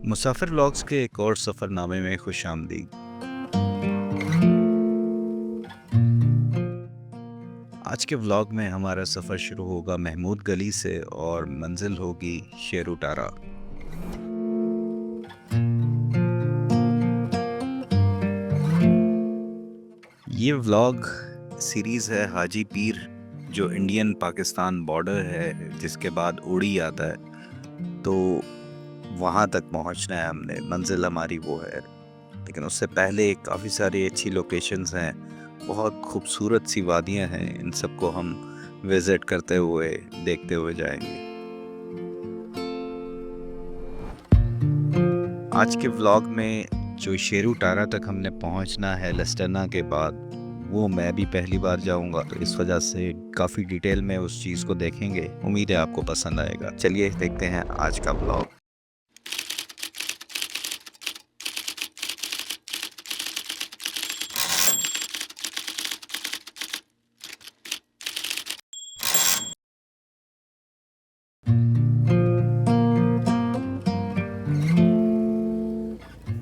मुसाफिर vlogs के एक और सफ़रनामे में खुशामदीद। आज के व्लॉग में हमारा सफ़र शुरू होगा महमूद गली से और मंजिल होगी शेरू टारा। ये व्लॉग सीरीज़ है हाजी पीर, जो इंडियन पाकिस्तान बॉर्डर है जिसके बाद उड़ी आता है। तो वहाँ तक पहुँचना है हमने, मंजिल हमारी वो है। लेकिन उससे पहले काफ़ी सारी अच्छी लोकेशंस हैं, बहुत खूबसूरत सी वादियाँ हैं। इन सबको हम विज़िट करते हुए देखते हुए जाएंगे। आज के व्लॉग में जो शेरू टारा तक हमने पहुंचना है लस्टना के बाद, वो मैं भी पहली बार जाऊंगा, तो इस वजह से काफ़ी डिटेल में उस चीज़ को देखेंगे। उम्मीद है आपको पसंद आएगा। चलिए देखते हैं आज का व्लॉग।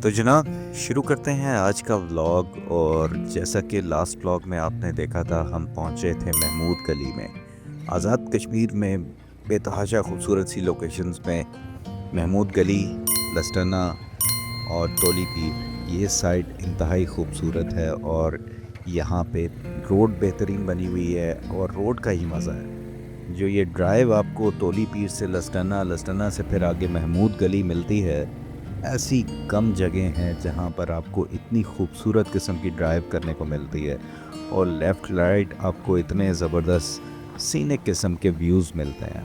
तो जनाब, शुरू करते हैं आज का व्लॉग। और जैसा कि लास्ट व्लॉग में आपने देखा था, हम पहुंचे थे महमूद गली में। आज़ाद कश्मीर में बेतहाशा खूबसूरत सी लोकेशंस में महमूद गली, लस्टना और तोली पीर, ये साइड इंतहाई खूबसूरत है। और यहाँ पे रोड बेहतरीन बनी हुई है और रोड का ही मज़ा है। जो ये ड्राइव आपको तोली पीर से लस्टना, लस्टना से फिर आगे महमूद गली मिलती है, ऐसी कम जगह हैं जहाँ पर आपको इतनी खूबसूरत किस्म की ड्राइव करने को मिलती है। और लेफ़्ट राइट आपको इतने ज़बरदस्त सीनिक किस्म के व्यूज़ मिलते हैं।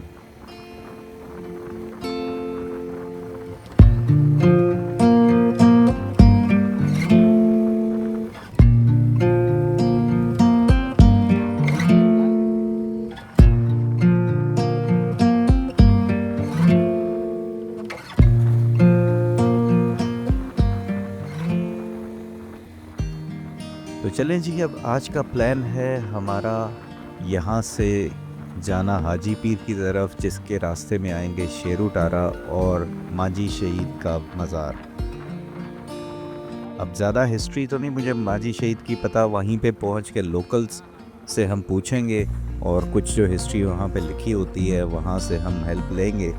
तो चलें जी, अब आज का प्लान है हमारा यहाँ से जाना हाजी पीर की तरफ, जिसके रास्ते में आएंगे शेरू टारा और माजी शहीद का मज़ार। अब ज़्यादा हिस्ट्री तो नहीं मुझे माजी शहीद की पता, वहीं पे पहुँच के लोकल्स से हम पूछेंगे और कुछ जो हिस्ट्री वहाँ पे लिखी होती है वहाँ से हम हेल्प लेंगे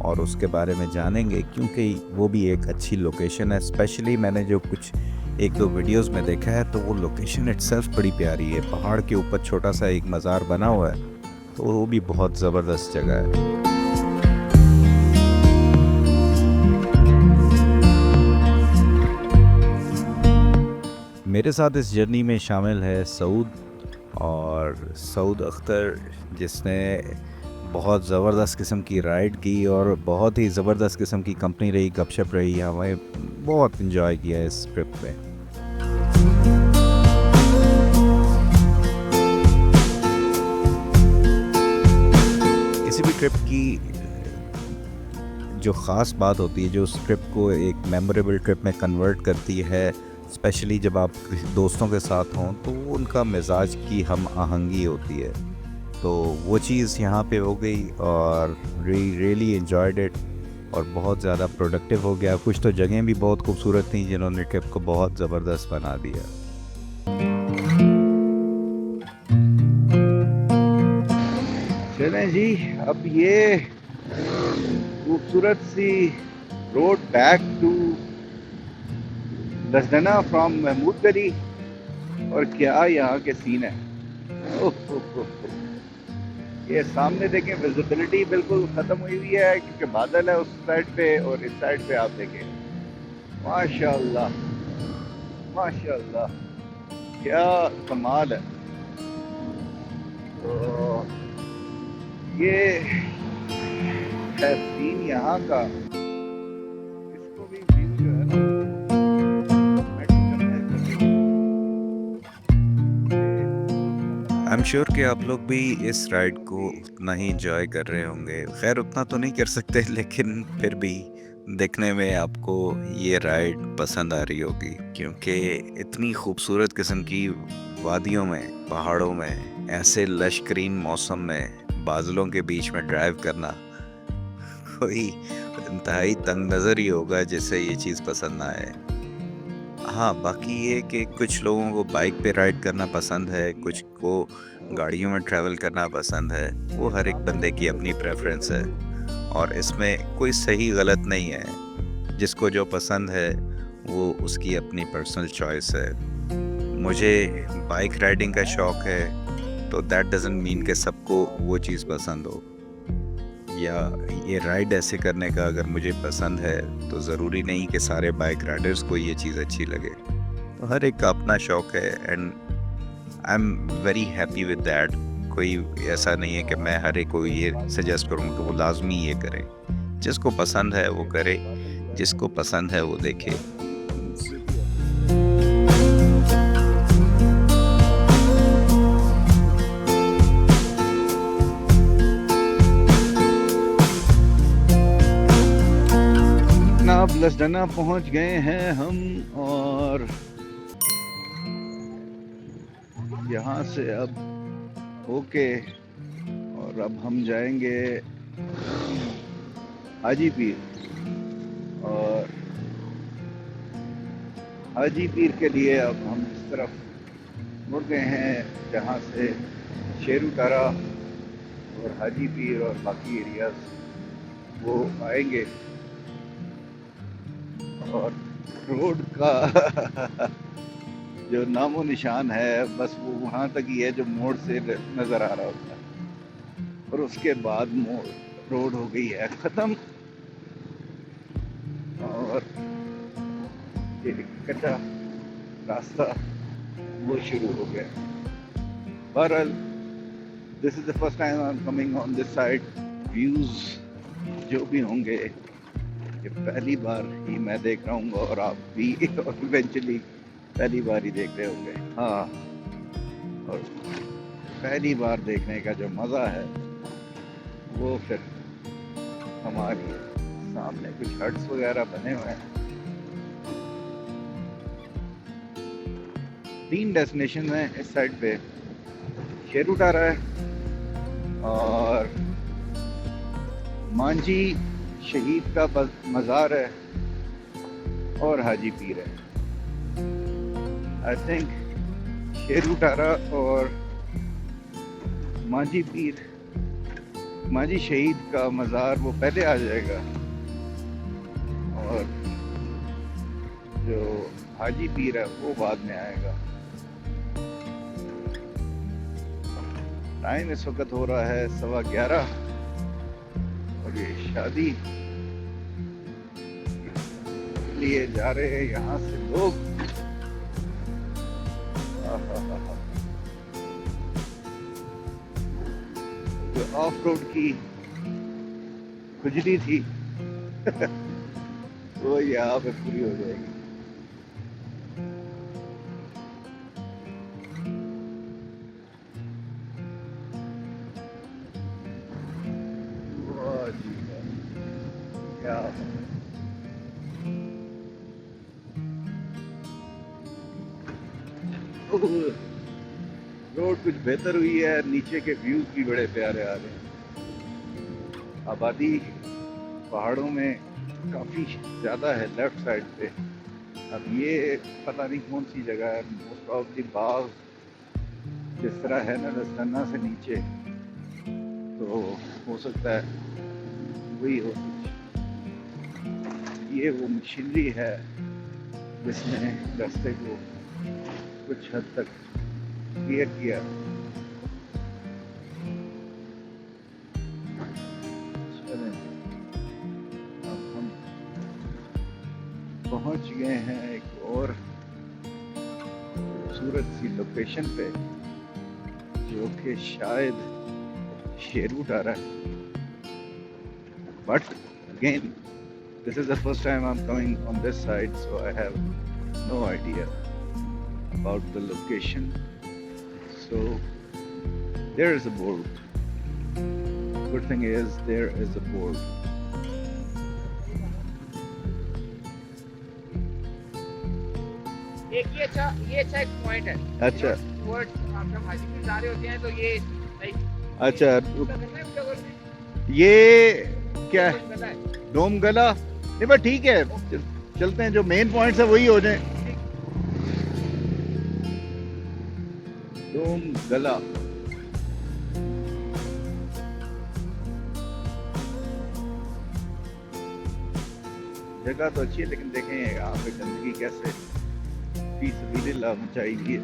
और उसके बारे में जानेंगे, क्योंकि वो भी एक अच्छी लोकेशन है। स्पेशली मैंने जो कुछ एक दो वीडियोस में देखा है, तो वो लोकेशन इटसेल्फ बड़ी प्यारी है। पहाड़ के ऊपर छोटा सा एक मज़ार बना हुआ है, तो वो भी बहुत ज़बरदस्त जगह है। मेरे साथ इस जर्नी में शामिल है सऊद अख्तर, जिसने बहुत ज़बरदस्त किस्म की राइड की और बहुत ही ज़बरदस्त किस्म की कंपनी रही, गपशप रही। हमें बहुत इन्जॉय किया इस ट्रिप पे। किसी भी ट्रिप की जो ख़ास बात होती है, जो उस ट्रिप को एक मेमोरेबल ट्रिप में कन्वर्ट करती है, स्पेशली जब आप दोस्तों के साथ हों, तो उनका मिजाज की हम आहंगी होती है। तो वो चीज़ यहाँ पे हो गई और रियली एंजॉयड इट और बहुत ज़्यादा प्रोडक्टिव हो गया। कुछ तो जगहें भी बहुत खूबसूरत थी जिन्होंने ट्रिप को बहुत ज़बरदस्त बना दिया। चलें जी, अब ये खूबसूरत सी road back to Lastana from Mahmood Gali, और क्या यहाँ के सीन है। ये सामने देखें, विजिबिलिटी बिल्कुल ख़त्म हुई हुई है क्योंकि बादल है उस साइड पे, और इस साइड पे आप देखें, माशाल्लाह माशाल्लाह, क्या कमाल है। तो ये है सीन यहाँ का। इसको भी व्यू जो है ना, आई एम श्योर कि आप लोग भी इस राइड को उतना ही इंजॉय कर रहे होंगे। खैर उतना तो नहीं कर सकते, लेकिन फिर भी देखने में आपको ये राइड पसंद आ रही होगी, क्योंकि इतनी खूबसूरत किस्म की वादियों में, पहाड़ों में, ऐसे लश ग्रीन मौसम में, बादलों के बीच में ड्राइव करना कोई इंतहाई तंग नज़र ही होगा जिसे ये चीज़ पसंद ना आए। हाँ, बाकी ये कि कुछ लोगों को बाइक पे राइड करना पसंद है, कुछ को गाड़ियों में ट्रैवल करना पसंद है, वो हर एक बंदे की अपनी प्रेफ़रेंस है और इसमें कोई सही गलत नहीं है। जिसको जो पसंद है, वो उसकी अपनी पर्सनल चॉइस है। मुझे बाइक राइडिंग का शौक है, तो दैट डज़न्ट मीन कि सबको वो चीज़ पसंद हो। या ये राइड ऐसे करने का अगर मुझे पसंद है तो ज़रूरी नहीं कि सारे बाइक राइडर्स को ये चीज़ अच्छी लगे। तो हर एक का अपना शौक है and I am very happy with that. कोई ऐसा नहीं है कि मैं हर एक को ये सजेस्ट करूँ कि वो लाजमी ये करे। जिसको पसंद है वो करे, जिसको पसंद है वो देखे। नाप लसडना पहुंच गए हैं हम और यहाँ से अब होके और अब हम जाएंगे हाजी पीर और हाजी पीर के लिए अब हम इस तरफ मुड़ गए हैं जहाँ से शेरू तारा और हाजी पीर और बाकी एरियाज वो आएंगे और रोड का जो नामो निशान है बस वो वहाँ तक ही है जो मोड़ से नज़र आ रहा होता है और उसके बाद मोड़ रोड हो गई है ख़त्म और ये कच्चा रास्ता वो शुरू हो गया। बहरहाल this is the first time I am coming on this side. Views जो भी होंगे ये पहली बार ही मैं देख रहा हूँ और आप भी और इवेंचुअली पहली बार ही देख रहे होंगे। हाँ, और पहली बार देखने का जो मज़ा है वो फिर हमारे सामने कुछ हट्स वगैरह बने हुए हैं। 3 डेस्टिनेशन हैं इस साइड पे, शेरू तारा है और मांझी शहीद का मज़ार है और हाजी पीर है। आई थिंक शेरू तारा और मांझी पीर, मांझी शहीद का मज़ार वो पहले आ जाएगा और जो हाजी पीर है वो बाद में आएगा। टाइम इस वक्त हो रहा है 11:15 और ये शादी लिए जा रहे हैं यहाँ से लोग। जो ऑफ रोड की खुजली थी वो यहाँ पे पूरी हो जाएगी। वाह जी वाह, क्या रोड कुछ बेहतर हुई है, नीचे के व्यूज भी बड़े प्यारे आ रहे हैं। आबादी पहाड़ों में काफ़ी ज़्यादा है लेफ्ट साइड पे। अब ये पता नहीं कौन सी जगह है, मोस्ट ऑफ दी बाग जिस तरह है ना दस्ताना से नीचे, तो हो सकता है वही हो कुछ। ये वो मशीनरी है जिसने रास्ते को कुछ हद तक क्लियर किया। अब हम पहुंच गए हैं एक और खूबसूरत सी लोकेशन पे जो कि शायद शेरू तारा है, but again this is the first time I'm coming on this side, so I have no idea about the location. So there is a board. Good thing is there is a board. एक ये अच्छा एक point है। अच्छा towards आप जब हाजीपुर जा रहे होते हैं तो ये अच्छा ये ये क्या है? पता है डोम गला नहीं बस ठीक है, चलते हैं, जो मेन पॉइंट्स है वही हो जाए। डोम गला जगह तो अच्छी है, लेकिन देखें यहाँ पे गंदगी कैसे फी सबीलिल्लाह मचाई हुई है।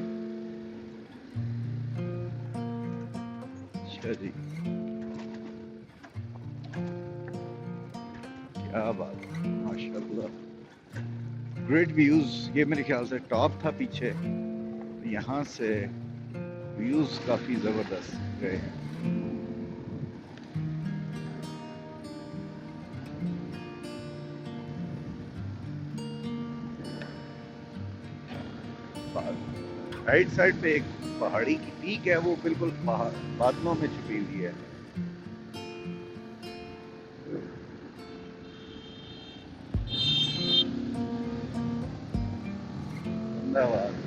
अच्छा जी, क्या बात है, माशाल्लाह, ग्रेट व्यूज। ये मेरे ख्याल से टॉप था पीछे, यहाँ से व्यूज काफी जबरदस्त गए हैं। राइट साइड पे एक पहाड़ी की पीक है, वो बिल्कुल बादलों में छुपी हुई है। धन्यवाद।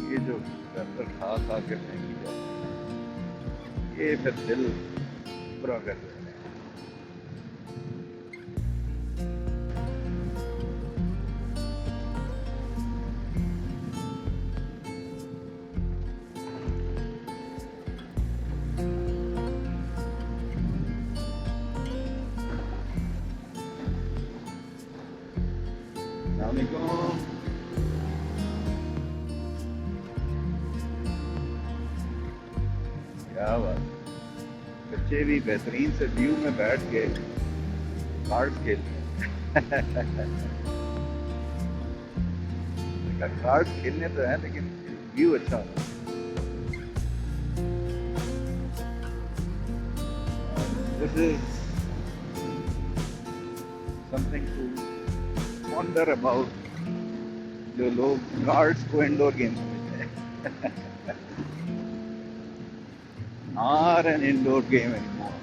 ये जो कर खा खा के फेंकी जाती है, ये फिर दिल बुरा कर देते हैं। अस्सलाम वालेकुम। क्या बात, बच्चे भी बेहतरीन से व्यू में बैठ के कार्ड्स खेल कार्ड्स खेलने तो है, लेकिन व्यू अच्छा होता है। This is something to wonder about, जो लोग कार्ड्स को इंडोर गेम्स समझते हैं। Not an indoor game anymore.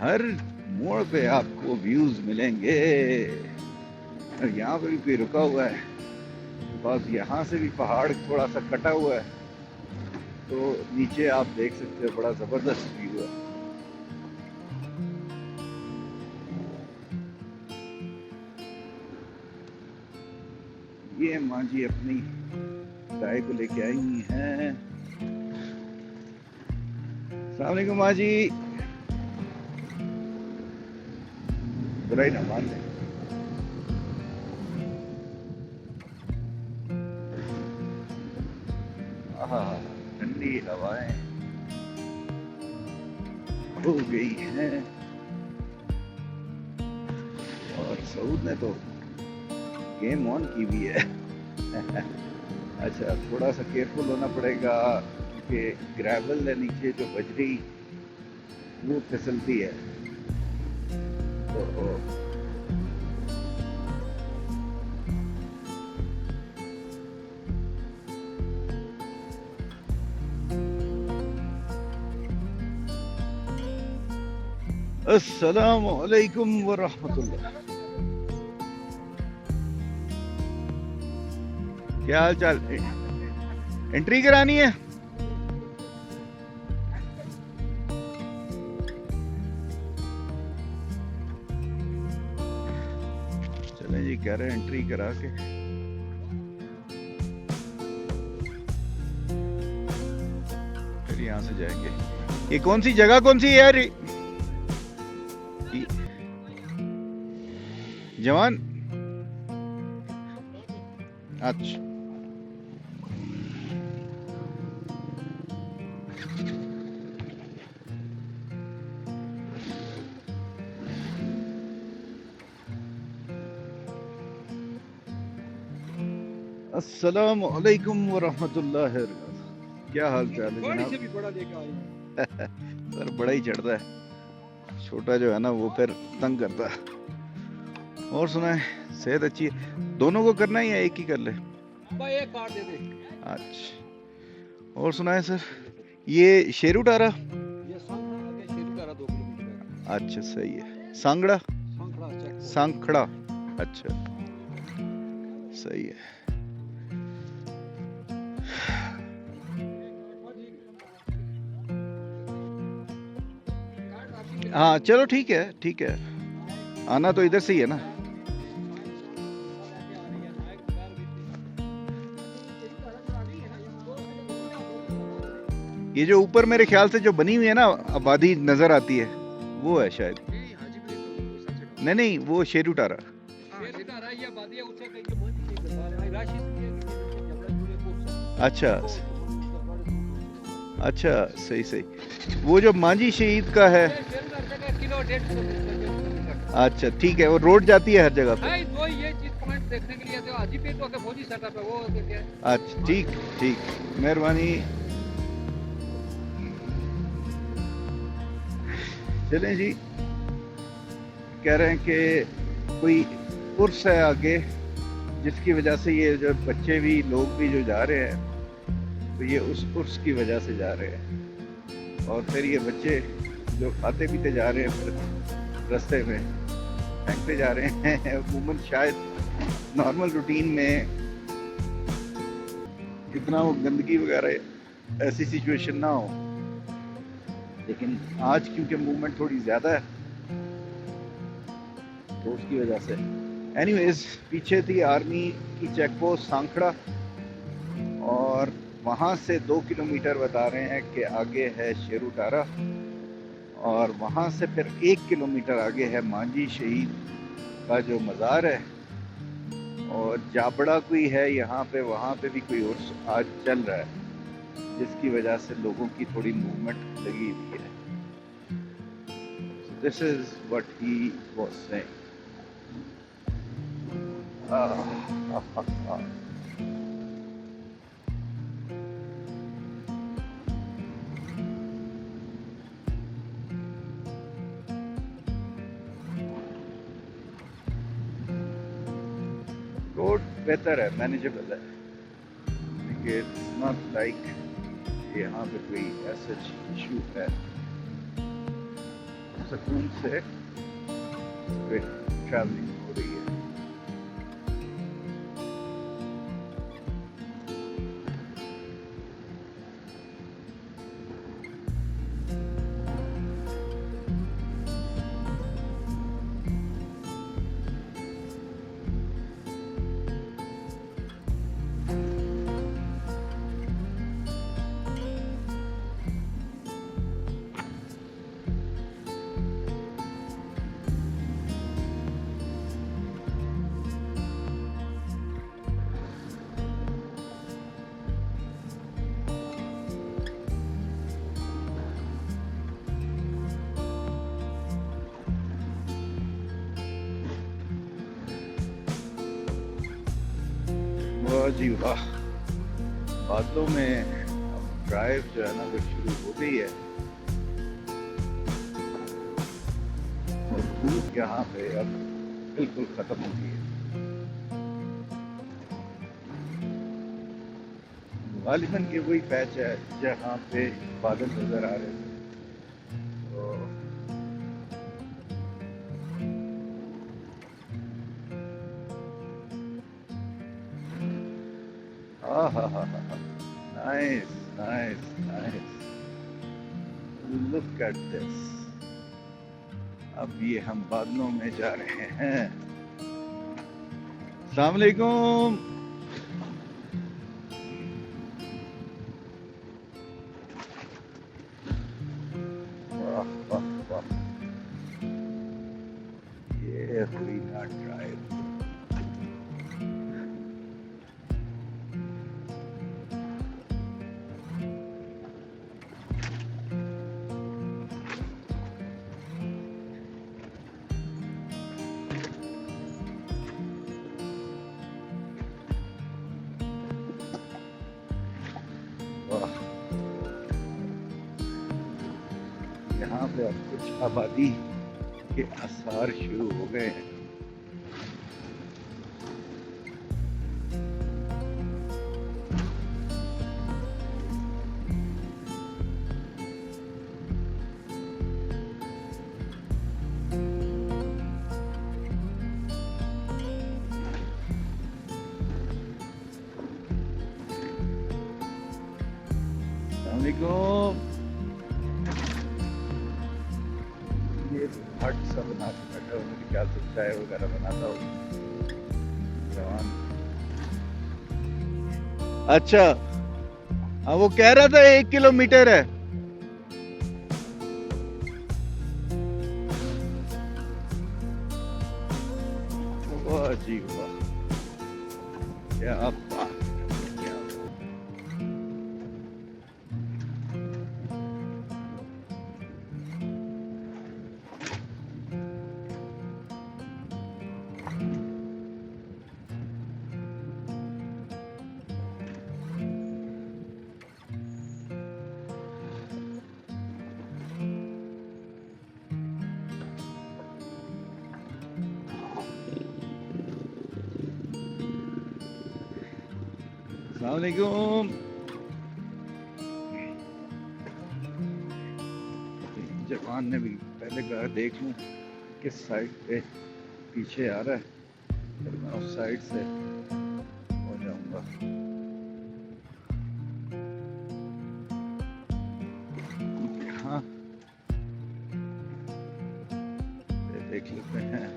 हर मोड़ पे आपको व्यूज मिलेंगे। और यहाँ पे भी कोई रुका हुआ है, बस यहाँ से भी पहाड़ थोड़ा सा कटा हुआ है, तो नीचे आप देख सकते हो बड़ा जबरदस्त व्यू है। ये माँ जी अपनी गाय को लेके आई हुई हैं। अस्सलाम वालेकुम माँ जी, बुराई ना मान लें। ठंडी हवाएं हो गई हैं, और सऊद ने तो गेम ऑन की भी है। अच्छा, थोड़ा सा केयरफुल होना पड़ेगा, क्योंकि ग्रेवल है नीचे, जो बजरी वो फिसलती है। तो अस्सलामु अलैकुम व रहमतुल्लाह। क्या हाल चाल, एंट्री करानी है? चलें जी, कह रहे हैं एंट्री करा के फिर यहाँ से जाएंगे। ये कौन सी जगह, कौन सी है यार? जवान, अच्छा, अस्सलाम वालेकुम व रहमतुल्लाह। क्या हाल चाल है जनाब? से भी बड़ा लेके आए हैं। सर बड़ा ही चढ़ता है, छोटा जो है ना वो फिर तंग करता है। और सुना है सेहत अच्छी है, दोनों को करना है या एक ही कर ले? भाई एक कार्ड दे दे। अच्छा, और सुना है सर ये शेरू टारा? ये सांखड़ा आगे शेरू टारा 2 किलोमीटर। अच्छा सही है। सांगड़ा? सांखड़ा चेक। सांखड़ा, अच्छा सही है। हाँ चलो ठीक है, ठीक है, आना तो इधर से ही है ना। ये जो ऊपर मेरे ख्याल से जो बनी हुई है ना आबादी नजर आती है वो है शायद। नहीं नहीं वो शेरू टारा। अच्छा अच्छा सही सही। वो जो मांझी शहीद का है, अच्छा ठीक है, वो रोड जाती है हर जगह पे। तो ये चीज पॉइंट देखने के लिए तो हाजीपीर तो फौजी सेटअप है वो तो क्या है? अच्छा ठीक ठीक, मेहरबानी। चलें जी, कह रहे हैं कि कोई उर्स है आगे जिसकी वजह से ये जो बच्चे भी लोग भी जो जा रहे हैं तो ये उस उर्स की वजह से जा रहे हैं। और फिर ये बच्चे जो खाते पीते जा रहे हैं फिर रास्ते में फेंकते जा रहे हैं। अमूमन शायद नॉर्मल रूटीन में इतना वो गंदगी वगैरह ऐसी सिचुएशन ना हो, लेकिन आज क्योंकि मूवमेंट थोड़ी ज़्यादा है तो उसकी वजह से। एनीवेज, पीछे थी आर्मी की चेक पोस्ट सांखड़ा और वहाँ से 2 किलोमीटर बता रहे हैं कि आगे है शेरू टारा और वहाँ से फिर 1 किलोमीटर आगे है मांझी शहीद का जो मज़ार है। और जाबड़ा कोई है यहाँ पे, वहाँ पे भी कोई उर्स आज चल रहा है जिसकी वजह से लोगों की थोड़ी मूवमेंट लगी हुई है। This is what he was saying. Road बेहतर है, मैनेजेबल है, इट्स नॉट लाइक यहाँ पे कोई ऐसा इशू है। सुकून से ट्रैवलिंग हो रही है। वाह जी वाह, बादलों में ड्राइव जो है ना वो शुरू हो गई है और धूप यहाँ पे अब बिल्कुल खत्म हो गई है। गालिबन के वही पैच है जहाँ पे बादल नजर आ रहे थे। Nice, nice, nice. Look at this. अब ये हम बादलों में जा रहे हैं। अस्सलाम वालेकुम। वाह वाह वाह, ये हुई ना ड्राइव। यहाँ पे अब कुछ आबादी के आसार शुरू हो गए हैं। अस्सलामुअलैकुम। ये हट सा बना के बैठा हूँ, मेरे ख्याल से चाय वगैरह बनाता हूँ। जवान अच्छा, हाँ वो कह रहा था 1 किलोमीटर है। वाह जी वाह, क्या बात है, क्या अस्सलामुअलैकुम। जवान ने भी पहले कहा देख लूं किस साइड पे पीछे आ रहा है, फिर मैं उस साइड से हो जाऊंगा। यहाँ ये देख लेते हैं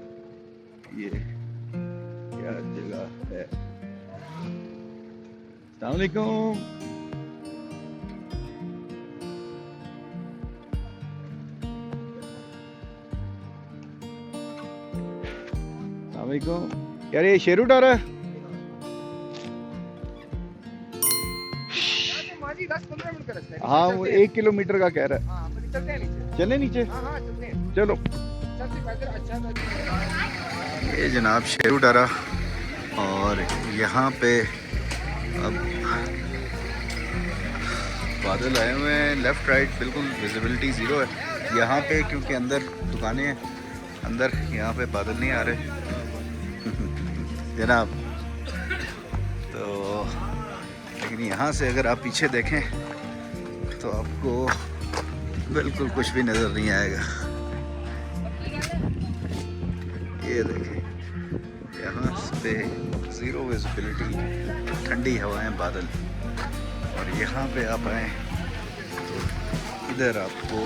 ये क्या जगह है। अस्सलामुअलैकुम। अस्सलामुअलैकुम। यार ये शेर उठा रहा है। माजी 10-15 मिनट का रास्ता है। हाँ वो 1 किलोमीटर का कह रहा है। हाँ हम चलते हैं नीचे। चले नीचे, हाँ हाँ चलते हैं। चलो। सबसे बेहतर अच्छा ये जनाब शेर उठा रहा, और यहाँ पे अब बादल आए हुए हैं, लेफ्ट राइट बिल्कुल विजिबिलिटी ज़ीरो है यहाँ पे, क्योंकि अंदर दुकानें हैं अंदर, यहाँ पे बादल नहीं आ रहे जनाब। तो लेकिन यहाँ से अगर आप पीछे देखें तो आपको बिल्कुल कुछ भी नज़र नहीं आएगा। ये देखें यहाँ पे ज़ीरो विजिबिलिटी, ठंडी हवाएं, बादल, और यहाँ पे आप आए तो इधर आपको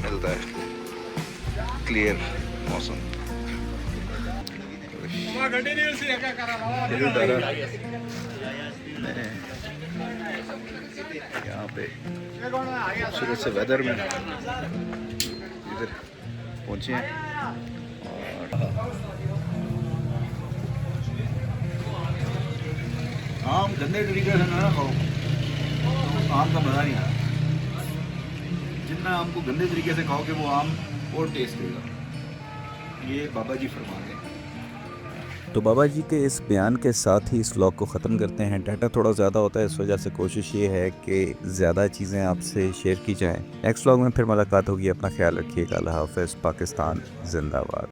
मिलता है क्लियर मौसम। यहाँ पे खूबसूरत से वेदर में इधर पहुँचे हैं, और आम गंदे तरीके से ना खाओ तो आम का मज़ा नहीं आता। जितना आम को गंदे तरीके से खाओगे वो आम और टेस्ट देगा, ये बाबा जी फरमाते हैं। तो बाबा जी के इस बयान के साथ ही इस व्लॉग को ख़त्म करते हैं। डाटा थोड़ा ज़्यादा होता है, इस वजह से कोशिश ये है कि ज़्यादा चीज़ें आपसे शेयर की जाएं। नेक्स्ट व्लॉग में फिर मुलाकात होगी। अपना ख्याल रखिएगा। अल्लाह हाफ़िज़। पाकिस्तान जिंदाबाद।